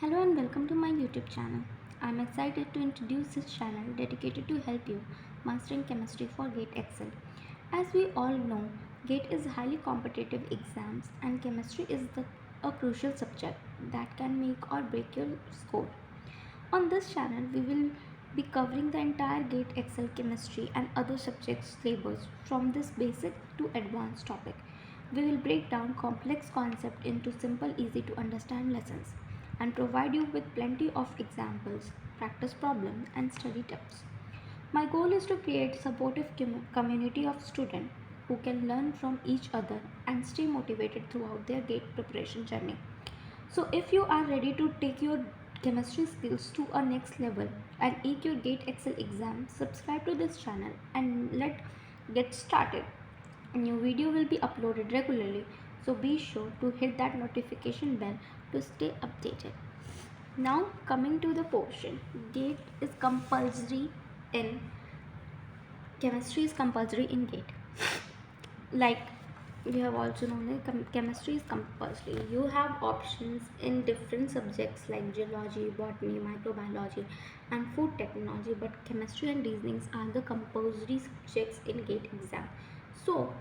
Hello and welcome to my YouTube channel. I am excited to introduce this channel dedicated to help you mastering chemistry for GATE Excel. As we all know, GATE is highly competitive exams and chemistry is a crucial subject that can make or break your score. On this channel, we will be covering the entire GATE Excel chemistry and other subjects syllabus from this basic to advanced topic. We will break down complex concepts into simple, easy to understand lessons and provide you with plenty of examples, practice problems, and study tips. My goal is to create a supportive community of students who can learn from each other and stay motivated throughout their GATE preparation journey. So, if you are ready to take your chemistry skills to a next level and take your GATE Excel exam, subscribe to this channel and let's get started. A new video will be uploaded regularly, so be sure to hit that notification bell to stay updated. Now, coming to the portion, GATE is compulsory in chemistry is compulsory in GATE. Like you have also known that chemistry is compulsory. You have options in different subjects like geology, botany, microbiology, and food technology, but chemistry and reasonings are the compulsory subjects in GATE exam. So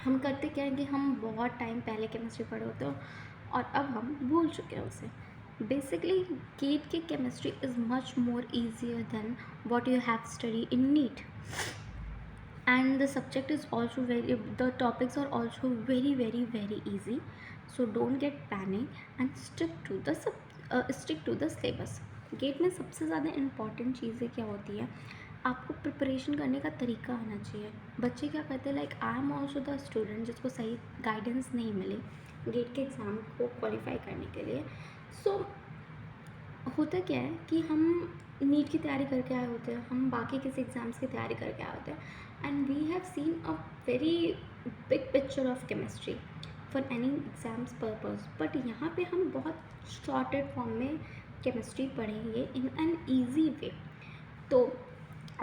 हम करते क्या है कि हम बहुत time पहले chemistry पढ़े होते हो और अब हम भूल चुके हैं उसे. बेसिकली गेट की chemistry is much more easier than what you have study in NEET, and the subject is also the topics are also very easy, so don't get panic and stick to the syllabus. GATE में सबसे ज़्यादा important चीज़ें क्या होती है, आपको preparation करने का तरीका आना चाहिए. बच्चे क्या करते हैं, like I am also the student जिसको सही गाइडेंस नहीं मिली गेट के एग्ज़ाम को क्वालिफाई करने के लिए. सो होता क्या है कि हम नीट की तैयारी करके आए होते हैं, हम बाकी किसी एग्ज़ाम्स की तैयारी करके आए होते हैं, and we have seen a very big picture of chemistry for any exams purpose. But यहाँ पे हम बहुत शॉर्टेड फॉर्म में केमिस्ट्री पढ़ेंगे इन एन ईजी वे. तो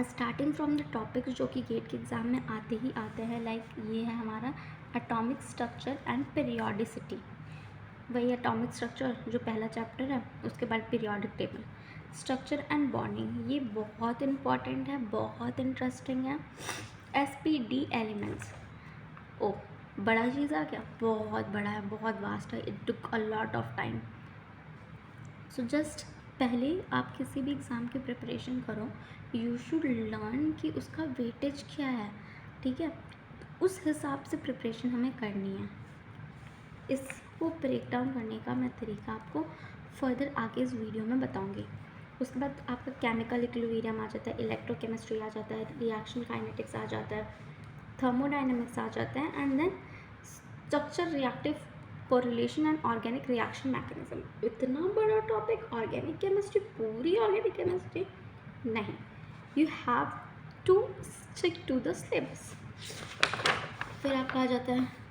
स्टार्टिंग फ्रॉम द टॉपिक्स जो कि गेट के एग्ज़ाम में आते ही आते हैं, लाइक ये है हमारा एटॉमिक स्ट्रक्चर एंड पीरियोडिसिटी. वही एटॉमिक स्ट्रक्चर जो पहला चैप्टर है, उसके बाद periodic table, structure and bonding. ये बहुत इंपॉर्टेंट है, बहुत इंटरेस्टिंग है. SPD एलिमेंट्स, ओ बड़ा चीज़ आ गया, बहुत बड़ा है, बहुत वास्ट है, it took a lot of time. So just पहले आप किसी भी एग्ज़ाम की प्रिपरेशन करो, यू शुड लर्न कि उसका वेटेज क्या है, ठीक है. उस हिसाब से प्रिपरेशन हमें करनी है. इसको ब्रेक डाउन करने का मैं तरीका आपको फर्दर आगे इस वीडियो में बताऊंगी. उसके बाद आपका केमिकल इक्विलिब्रियम आ जाता है, इलेक्ट्रोकेमिस्ट्री आ जाता है, रिएक्शन काइनेटिक्स आ जाता है, थर्मोडाइनमिक्स आ जाता है, and then structure, reactive correlation and organic reaction mechanism. इतना बड़ा टॉपिक ऑर्गेनिक केमिस्ट्री, पूरी ऑर्गेनिक केमिस्ट्री नहीं. You have to stick to the syllabus. फिर आपका आ जाता है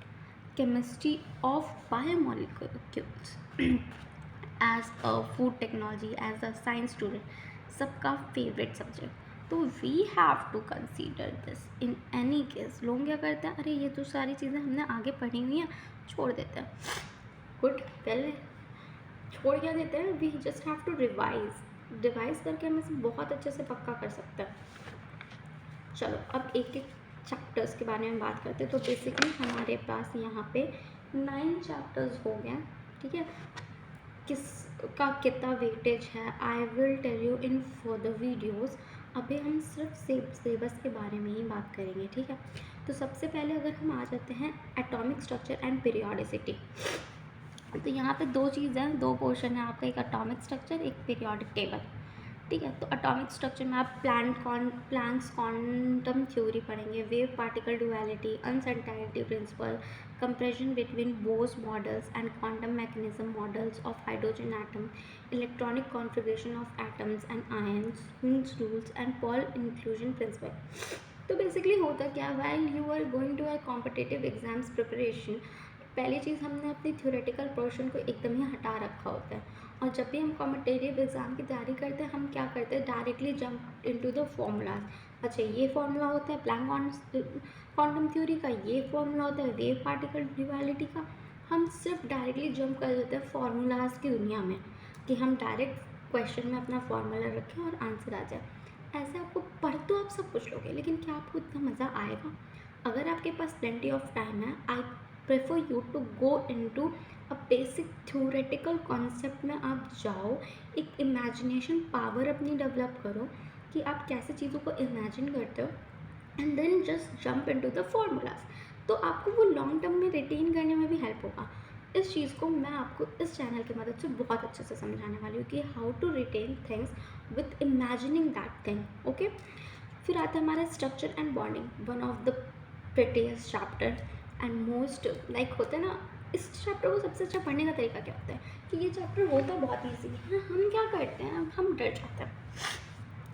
chemistry of biomolecules as a food technology, as a science student, सबका favourite subject. तो we have to consider this in any case. लोग क्या करते हैं, अरे ये तो सारी चीज़ें हमने आगे पढ़ी हुई हैं, छोड़ देते हैं. गुड, पहले छोड़ क्या देते हैं, we just have to revise करके हम इसे बहुत अच्छे से पक्का कर सकते हैं. चलो अब एक एक चैप्टर्स के बारे में बात करते हैं. तो बेसिकली हमारे पास यहाँ पे 9 चैप्टर्स हो गए, ठीक है. किसका कितना वेटेज है I will tell you in further videos. अभी हम सिर्फ सिलेबस के बारे में ही बात करेंगे, ठीक है. तो सबसे पहले अगर हम आ जाते हैं एटॉमिक स्ट्रक्चर एंड पीरियोडिसिटी, तो यहाँ पे दो चीज़ हैं, दो पोर्शन है आपका, एक एटॉमिक स्ट्रक्चर, एक पीरियोडिक टेबल, ठीक है. तो एटॉमिक स्ट्रक्चर में आप प्लैंक्स क्वांटम थ्योरी पढ़ेंगे, wave particle duality, uncertainty principle, comparison between Bohr's models and quantum mechanism models of hydrogen atom, electronic configuration of atoms and ions, Hill's rules and Paul inclusion principle. तो basically होता क्या, while you are going to a competitive exams preparation, पहली चीज़ हमने अपनी theoretical portion को एकदम ही हटा रखा होता है. और जब भी हम कॉम्पिटिटिव एग्ज़ाम की तैयारी करते हैं, हम क्या करते हैं, directly jump into the formulas. अच्छा, ये फॉर्मूला होता है प्लैंक क्वांटम थ्योरी का, ये फॉर्मूला होता है वेव पार्टिकल ड्यूअलिटी का. हम सिर्फ डायरेक्टली जंप कर देते हैं फार्मूलाज की दुनिया में. कि हम डायरेक्ट क्वेश्चन में अपना फॉर्मूला रखें और आंसर आ जाए। ऐसे आपको पढ़ तो आप सब कुछ लोगे, लेकिन क्या आपको इतना मज़ा आएगा? अगर आपके पास प्लेंटी ऑफ टाइम है, I prefer you to go into a basic theoretical concept में आप जाओ, एक इमेजिनेशन पावर अपनी डेवलप करो कि आप कैसे चीज़ों को इमेजिन करते हो, and then just jump into the formulas. तो आपको वो लॉन्ग टर्म में रिटेन करने में भी हेल्प होगा। इस चीज़ को मैं आपको इस चैनल की मदद से बहुत अच्छे से समझाने वाली हूँ कि how to retain things with imagining that thing. Okay, फिर आता है हमारा structure and bonding, one of the prettiest chapter and most like होता है ना। इस चैप्टर को सबसे अच्छा पढ़ने का तरीका क्या होता है कि ये चैप्टर होता बहुत ईजी है, हम क्या करते हैं, हम डर जाते हैं।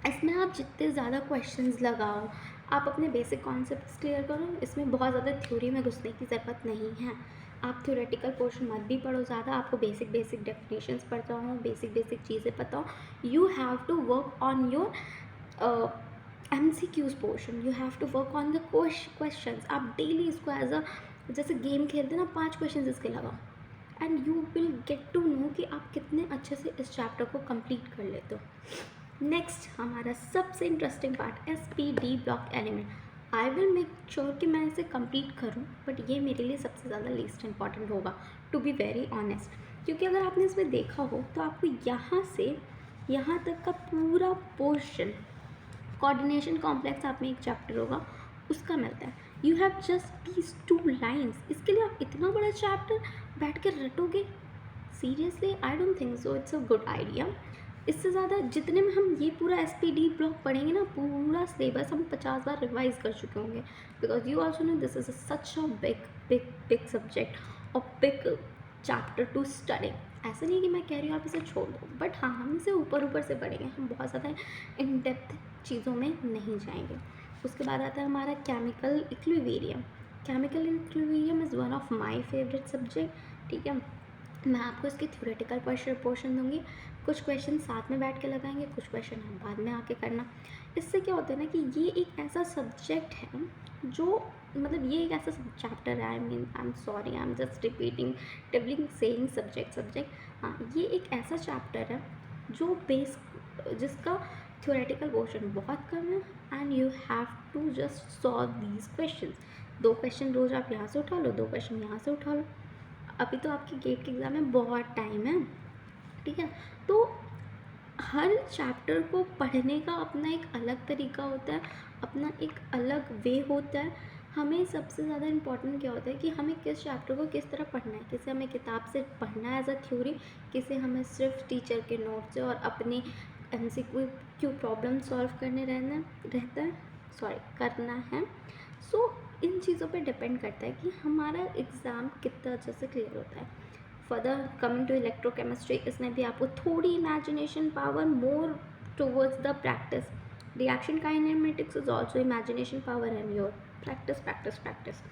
इसमें आप जितने ज़्यादा क्वेश्चंस लगाओ, आप अपने बेसिक कॉन्सेप्ट्स क्लियर करो, इसमें बहुत ज़्यादा थ्योरी में घुसने की ज़रूरत नहीं है। आप थ्योरेटिकल पोर्शन मत भी पढ़ो ज़्यादा, आपको बेसिक बेसिक डेफिनेशंस पढ़ता हो, बेसिक बेसिक चीज़ें पता हो। You have to work on your MCQs portion, you have to work on the questions. आप डेली इसको एज अ जैसे गेम खेलते हैं ना, 5 क्वेश्चन इसके लगाओ, and you will get to know कि आप कितने अच्छे से इस चैप्टर को कंप्लीट कर लेते हो। नेक्स्ट हमारा सबसे interesting part, SPD block element. I will make sure कि मैं इसे कंप्लीट करूं, बट ये मेरे लिए सबसे ज़्यादा लीस्ट इंपॉर्टेंट होगा, टू बी वेरी ऑनेस्ट। क्योंकि अगर आपने इसमें देखा हो तो आपको यहाँ से यहाँ तक का पूरा पोर्शन, कोऑर्डिनेशन कॉम्प्लेक्स आप में एक चैप्टर होगा, उसका मिलता है। You have just these 2 lines, इसके लिए आप इतना बड़ा चैप्टर बैठ कर रटोगे? Seriously I don't think so, it's a good idea. इससे ज़्यादा जितने में हम ये पूरा SPD ब्लॉक पढ़ेंगे ना, पूरा सिलेबस हम 50 बार रिवाइज कर चुके होंगे, because you also know this is such a big big big subject और बिग चैप्टर टू स्टडी। ऐसा नहीं कि मैं कह रही हूँ आप इसे छोड़ दो, बट हाँ, हम इसे ऊपर ऊपर से पढ़ेंगे, हम बहुत ज़्यादा इन डेप्थ चीज़ों में नहीं जाएंगे। उसके बाद आता है हमारा chemical equilibrium. Chemical equilibrium is one of my favourite subject. ठीक है, मैं आपको इसके थ्योरेटिकल पोर्शन दूंगी, कुछ क्वेश्चन साथ में बैठ के लगाएंगे, कुछ क्वेश्चन हम बाद में आके करना। इससे क्या होता है ना कि ये एक ऐसा सब्जेक्ट है जो मतलब ये एक ऐसा चैप्टर है, I am sorry, I am just repeating twirling saying subject. हाँ, ये एक ऐसा चैप्टर है जो जिसका थ्योरेटिकल पोर्शन बहुत कम है, and you have to just solve these question. 2 question रोज आप यहाँ से उठा लो, 2 क्वेश्चन यहाँ से उठा लो। अभी तो आपकी गेट के एग्ज़ाम में बहुत टाइम है, ठीक है। तो हर चैप्टर को पढ़ने का अपना एक अलग तरीका होता है, अपना एक अलग वे होता है। हमें सबसे ज़्यादा इम्पॉर्टेंट क्या होता है कि हमें किस चैप्टर को किस तरह पढ़ना है, किसे हमें किताब से पढ़ना है एज अ थ्योरी, किसे हमें सिर्फ टीचर के नोट से और अपनी MCQ प्रॉब्लम सॉल्व करना है। सो इन चीज़ों पे डिपेंड करता है कि हमारा एग्ज़ाम कितना अच्छे से क्लियर होता है। फर्दर कमिंग टू इलेक्ट्रोकेमिस्ट्री, इसमें भी आपको थोड़ी imagination power, more towards the practice. Reaction kinematics is also imagination power and your practice.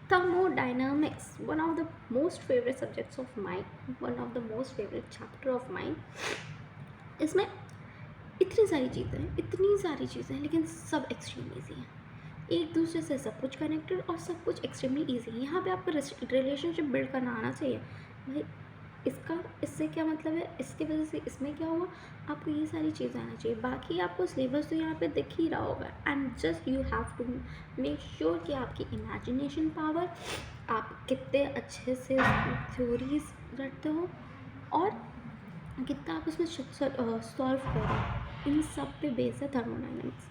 Thermodynamics, one of the most favorite subjects of mine, one of the most favorite chapter of mine. इसमें इतनी सारी चीज़ें हैं, लेकिन सब extreme easy हैं, एक दूसरे से सब कुछ कनेक्टेड और सब कुछ एक्सट्रीमली ईजी है। यहाँ पे आपको रिलेशनशिप बिल्ड करना आना चाहिए भाई। इससे क्या मतलब है, इसकी वजह से इसमें क्या हुआ, आपको ये सारी चीज़ें आना चाहिए। बाकी आपको सिलेबस तो यहाँ पे दिख ही रहा होगा, and just you have to make sure कि आपकी इमेजिनेशन पावर, आप कितने अच्छे से थ्योरीज रटते हो और कितना आप उसमें सॉल्व कर रहे हो, इन सब पे बेस है thermodynamics.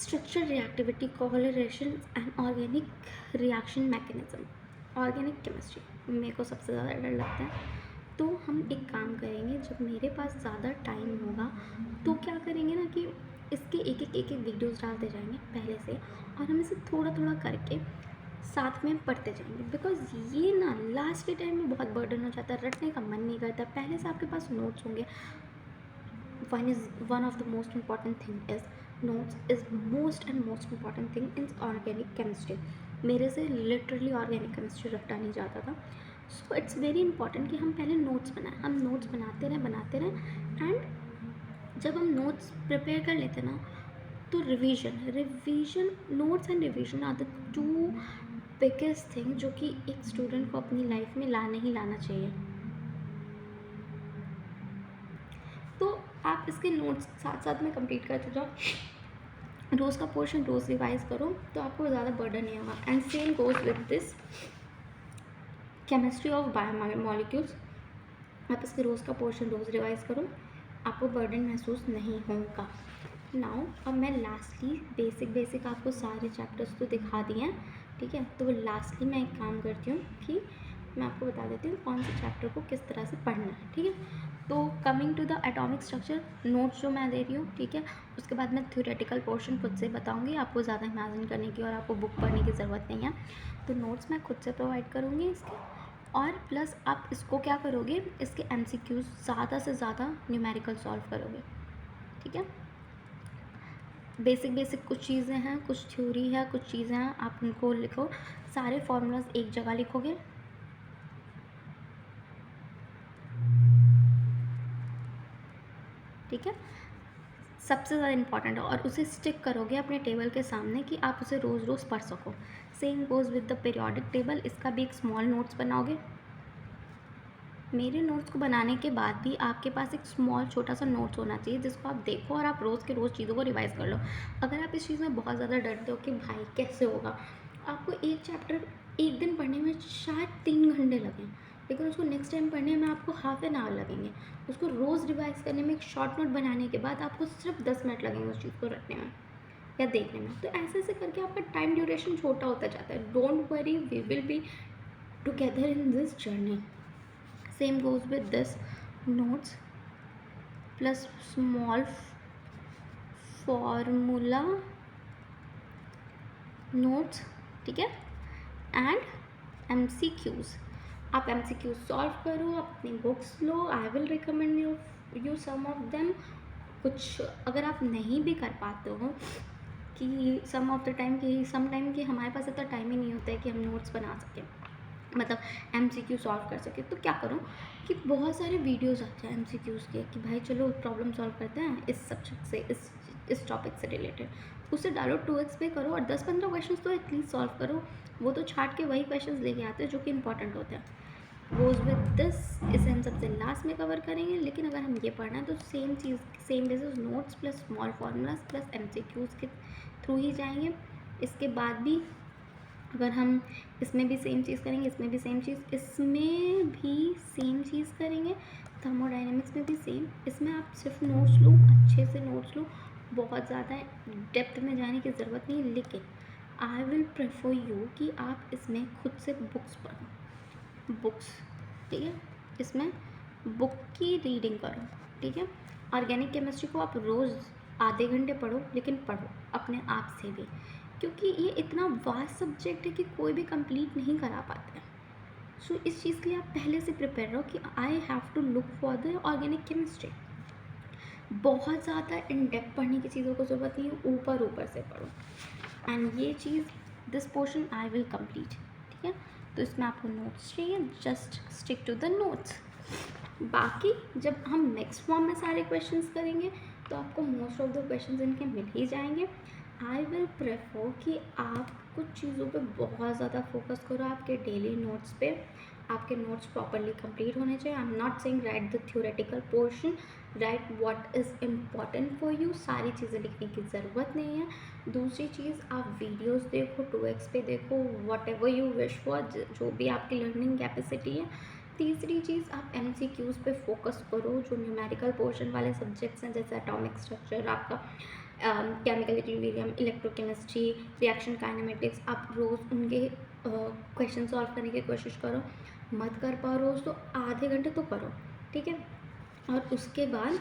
Structure, reactivity, correlation and organic reaction mechanism, organic chemistry मेरे को सबसे ज़्यादा डर लगता है। तो हम एक काम करेंगे, जब मेरे पास ज़्यादा टाइम होगा तो क्या करेंगे ना कि इसके एक एक वीडियोस डालते जाएंगे पहले से, और हम इसे थोड़ा थोड़ा करके साथ में पढ़ते जाएंगे। बिकॉज ये ना लास्ट के टाइम में बहुत बर्डन हो जाता है, रटने का मन नहीं करता। पहले से आपके पास नोट्स होंगे। one of the most important thing is notes is most and most important thing in organic chemistry। मेरे से लिटरली ऑर्गेनिक केमिस्ट्री रटा नहीं जाता था। सो इट्स वेरी इंपॉर्टेंट कि हम पहले नोट्स बनाएं, हम नोट्स बनाते रहें एंड जब हम नोट्स प्रिपेयर कर लेते हैं ना, तो revision notes and revision are the 2 biggest thing जो कि एक स्टूडेंट को अपनी लाइफ में लाना ही लाना चाहिए। आप इसके नोट्स साथ साथ में कंप्लीट करते जाओ, रोज़ का पोर्शन रोज़ रिवाइज करो तो आपको ज़्यादा बर्डन नहीं होगा। And same goes with this chemistry of biomolecules, आप इसके रोज़ का पोर्शन रोज़ रिवाइज करो, आपको बर्डन महसूस नहीं होगा। नाउ अब मैं लास्टली बेसिक आपको सारे चैप्टर्स तो दिखा दिए हैं, ठीक है। तो लास्टली मैं एक काम करती हूँ कि मैं आपको बता देती हूँ कौन से चैप्टर को किस तरह से पढ़ना है, ठीक है। तो coming to the atomic structure notes जो मैं दे रही हूँ, ठीक है, उसके बाद मैं थ्योरेटिकल पोर्शन खुद से बताऊँगी, आपको ज़्यादा इमेजिन करने की और आपको बुक पढ़ने की ज़रूरत नहीं है। तो नोट्स मैं खुद से प्रोवाइड करूँगी इसके, और प्लस आप इसको क्या करोगे, इसके MCQs ज़्यादा से ज़्यादा न्यूमेरिकल सॉल्व करोगे, ठीक है। बेसिक कुछ चीज़ें हैं, कुछ थ्योरी है, कुछ चीज़ें हैं, आप उनको लिखो, सारे फॉर्मूलाज एक जगह लिखोगे, ठीक है। सबसे ज़्यादा इंपॉर्टेंट है, और उसे स्टिक करोगे अपने टेबल के सामने कि आप उसे रोज़ रोज़ पढ़ सको। Same goes with the periodic table, इसका भी एक स्मॉल नोट्स बनाओगे। मेरे नोट्स को बनाने के बाद भी आपके पास एक स्मॉल छोटा सा नोट्स होना चाहिए जिसको आप देखो और आप रोज़ के रोज़ चीज़ों को रिवाइज़ कर लो। अगर आप इस चीज़ में बहुत ज़्यादा डरते हो कि भाई कैसे होगा, आपको एक चैप्टर एक दिन पढ़ने में शायद 3 घंटे लगें, लेकिन उसको नेक्स्ट टाइम पढ़ने में आपको हाफ एन आवर लगेंगे। उसको रोज़ रिवाइज़ करने में, एक शॉर्ट नोट बनाने के बाद आपको सिर्फ 10 मिनट लगेंगे उस चीज़ को रटने में या देखने में। तो ऐसे ऐसे करके आपका टाइम ड्यूरेशन छोटा होता जाता है। Don't worry, we will be together in this journey. Same goes with this notes plus small formula notes, ठीक है, एंड MCQs। आप MCQs सॉल्व करो, अपनी बुक्स लो, I will recommend you some of them. कुछ अगर आप नहीं भी कर पाते हो कि सम ऑफ द टाइम कि हमारे पास इतना टाइम ही नहीं होता है कि हम नोट्स बना सकें, मतलब MCQ सॉल्व कर सके, तो क्या करो कि बहुत सारे वीडियोस आते हैं MCQs के कि भाई चलो प्रॉब्लम सॉल्व करते हैं इस सब्जेक्ट से, इस टॉपिक से रिलेटेड, उसे डालो 2x पे करो और 10-15 क्वेश्चंस तो एटलीस्ट सॉल्व करो। वो तो छाट के वही क्वेश्चंस लेके आते हैं जो कि इंपॉर्टेंट होते हैं। गोज विद दिस, इसे हम सबसे लास्ट में कवर करेंगे, लेकिन अगर हम ये पढ़ना है तो सेम चीज़, same basis notes plus small formulas plus MCQs के थ्रू ही जाएंगे। इसके बाद भी अगर हम इसमें भी सेम चीज़ करेंगे, इसमें भी सेम चीज़, इसमें भी सेम चीज़ करेंगे, थर्मोडाइनमिक्स में भी सेम। इसमें आप सिर्फ नोट्स लो, अच्छे से नोट्स लो, बहुत ज़्यादा डेप्थ में जाने की ज़रूरत नहीं है, लेकिन आई विल प्रेफर यू कि आप इसमें खुद से बुक्स पढ़ो, बुक्स, ठीक है। इसमें बुक की रीडिंग करो, ठीक है। ऑर्गेनिक केमिस्ट्री को आप रोज़ आधे घंटे पढ़ो, लेकिन पढ़ो अपने आप से भी, क्योंकि ये इतना वास्ट सब्जेक्ट है कि कोई भी कंप्लीट नहीं करा पाता है। सो इस चीज़ के लिए आप पहले से प्रिपेयर रहो कि I have to look for the organic chemistry. बहुत ज़्यादा इन डेप्थ पढ़ने की चीज़ों को ज़रूरत नहीं है, ऊपर ऊपर से पढ़ो। एंड ये चीज़, this portion I will complete, ठीक है। तो इसमें आपको नोट्स चाहिए, just stick to the notes. बाकी जब हम नेक्स्ट फॉर्म में सारे क्वेश्चंस करेंगे तो आपको मोस्ट ऑफ द क्वेश्चंस इनके मिल ही जाएंगे। आई विल प्रेफर कि आप कुछ चीज़ों पे बहुत ज़्यादा फोकस करो, आपके डेली नोट्स पे। आपके नोट्स प्रॉपरली कंप्लीट होने चाहिए। I am not saying right the theoretical portion, right what is important for you, सारी चीज़ें लिखने की ज़रूरत नहीं है। दूसरी चीज़, आप वीडियोस देखो, 2x पे देखो, what ever you wish for, जो भी आपकी लर्निंग कैपेसिटी है। तीसरी चीज़, आप MCQs पे फोकस करो, जो न्यूमेरिकल पोर्शन वाले सब्जेक्ट्स हैं, जैसे एटॉमिक स्ट्रक्चर, आपका chemical equilibrium, electrochemistry, reaction kinematics, आप रोज़ उनके क्वेश्चन सॉल्व करने की कोशिश करो। मत कर पाओ रोज़ तो आधे घंटे तो करो, ठीक है। और उसके बाद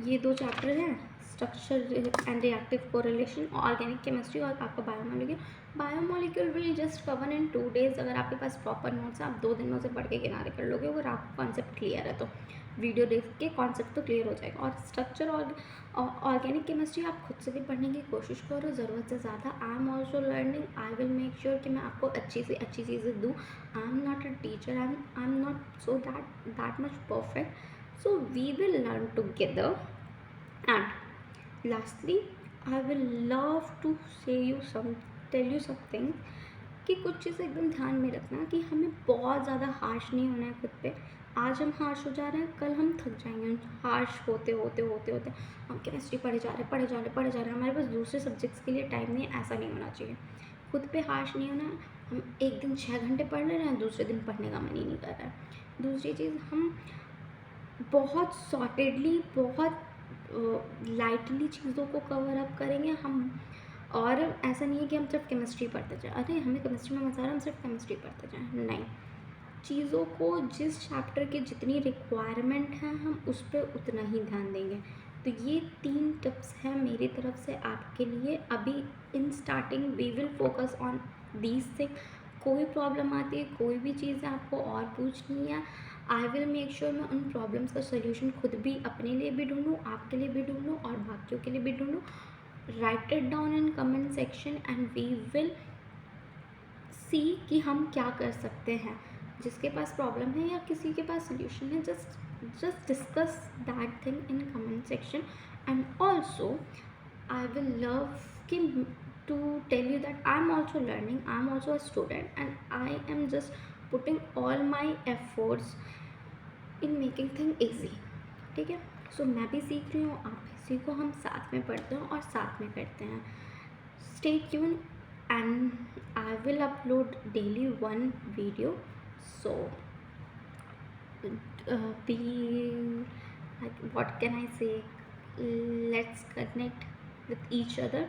ये 2 चैप्टर हैं, structure and reactive correlation, organic chemistry और आपका biomolecule will just cover in 2 days। अगर आपके पास प्रॉपर नोट्स हैं, आप 2 दिन में उसे पढ़ के किनारे कर लोगे, अगर आपको कॉन्सेप्ट क्लियर है तो। वीडियो देख के कॉन्सेप्ट तो क्लियर हो जाएगा। और स्ट्रक्चर और ऑर्गेनिक केमिस्ट्री आप खुद से भी पढ़ने की कोशिश करो ज़रूरत से ज़्यादा। I am also learning, I will make sure कि मैं आपको अच्छी से अच्छी चीज़ें दूँ। I am not a teacher, I am not so that much perfect, so we will learn together। And lastly, I will love to tell you something कि कुछ चीज़ें एकदम ध्यान में रखना कि हमें बहुत ज़्यादा हार्श नहीं होना है खुद पे। आज हम हार्श हो जा रहे हैं, कल हम थक जाएंगे हार्श होते होते होते होते। हम केमिस्ट्री पढ़े जा रहे हैं, पढ़े जा रहे हैं, पढ़े जा रहे हैं, हमारे पास दूसरे सब्जेक्ट्स के लिए टाइम नहीं है। ऐसा नहीं होना चाहिए, खुद पे हार्श नहीं होना है। हम एक दिन 6 घंटे पढ़ ले रहे हैं, दूसरे दिन पढ़ने का मन ही नहीं कर रहा है। दूसरी चीज़, हम बहुत सॉर्टेडली, बहुत लाइटली चीज़ों को कवर अप करेंगे हम। और ऐसा नहीं है कि हम सिर्फ केमिस्ट्री पढ़ते जाएं, अरे हमें केमिस्ट्री में मज़ा आ रहा है, हम सिर्फ केमिस्ट्री पढ़ते जाएं, नहीं। चीज़ों को जिस चैप्टर की जितनी रिक्वायरमेंट है हम उस पर उतना ही ध्यान देंगे। तो ये 3 टिप्स हैं मेरी तरफ से आपके लिए। अभी in starting we will focus on these thing. कोई प्रॉब्लम आती है, कोई भी चीज़ आपको और पूछनी है, आई विल मेक श्योर मैं उन प्रॉब्लम्स का सोल्यूशन खुद भी अपने लिए भी ढूंढूँ, आपके लिए भी ढूंढूँ और बाकियों के लिए भी ढूंढूँ। Write it down in comment section and we will see कि हम क्या कर सकते हैं। जिसके पास प्रॉब्लम है या किसी के पास सोल्यूशन है, just discuss that thing in comment section. And also I will love to tell you that I'm also learning, I'm also a student and I am just putting all my efforts in making thing easy. ठीक है, सो मैं भी सीख रही हूँ, आप भी सीखो, हम साथ में पढ़ते हैं और साथ में करते हैं। Stay tuned and I will upload daily one video. So be, like, what can I say? Let's connect with each other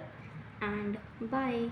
and bye.